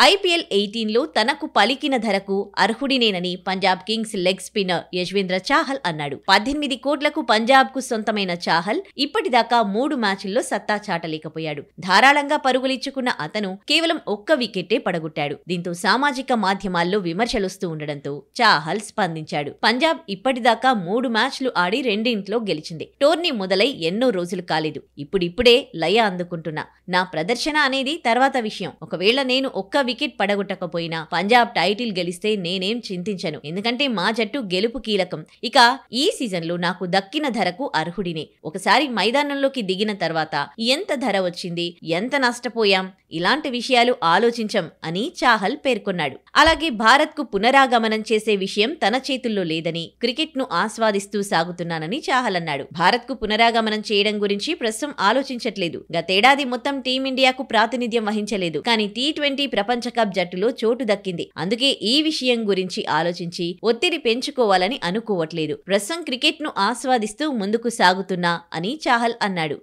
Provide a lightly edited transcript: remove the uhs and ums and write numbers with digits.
IPL 18లో తనకు పలికిన ధరకు అర్హుడినేనని Punjab Kings leg spinner Yuzvendra Chahal అన్నాడు. 18 కోట్లకు పంజాబ్కు సొంతమైన చాహల్ ఇప్పటిదాకా 3 మ్యాచ్ల్లో సత్తా చాటలేకపోయాడు. ధారాళంగా పరుగులిచ్చుకున్న అతను కేవలం ఒక్క వికెట్టే పడగొట్టాడు. దీంతో సామాజిక మాధ్యమాల్లో విమర్శలొస్తూ ఉండడంతో చాహల్ స్పందించాడు. పంజాబ్ ఇప్పటిదాకా 3 మ్యాచ్లు ఆడి రెండింట్లో గెలిచింది. టోర్నీ మొదలై ఎన్నో రోజులు కాలేదు. ఇప్పుడిప్పుడే లయ అందుకుంటున్నా. నా ప్రదర్శన అనేది తర్వాత విషయం. ఒకవేళ నేను ఒక్క వికెట్ పడగొట్టకపోయినా పంజాబ్ టైటిల్ గెలిస్తే నేనేం చింతించను. ఎందుకంటే మా జట్టు గెలుపు కీలకం. ఇక ఈ సీజన్లో నాకు దక్కిన ధరకు అర్హుడినే. ఒకసారి మైదానంలోకి దిగిన తర్వాత ఎంత ధర వచ్చింది, ఎంత నష్టపోయాం, ఇలాంటి విషయాలు ఆలోచించం అని చాహల్ పేర్కొన్నాడు. అలాగే భారత్కు పునరాగమనం చేసే విషయం తన చేతుల్లో లేదని, క్రికెట్ను ఆస్వాదిస్తూ సాగుతున్నానని చాహల్ అన్నాడు. భారత్కు పునరాగమనం చేయడం గురించి ప్రస్తుతం ఆలోచించట్లేదు. గతేడాది మొత్తం టీమిండియాకు ప్రాతినిధ్యం వహించలేదు. కానీ టీ20 ప్రపంచ కప్ జట్టులో చోటు దక్కింది. అందుకే ఈ విషయం గురించి ఆలోచించి ఒత్తిడి పెంచుకోవాలని అనుకోవట్లేదు. ప్రస్తుతం క్రికెట్ను ఆస్వాదిస్తూ ముందుకు సాగుతున్నా అని చాహల్ అన్నాడు.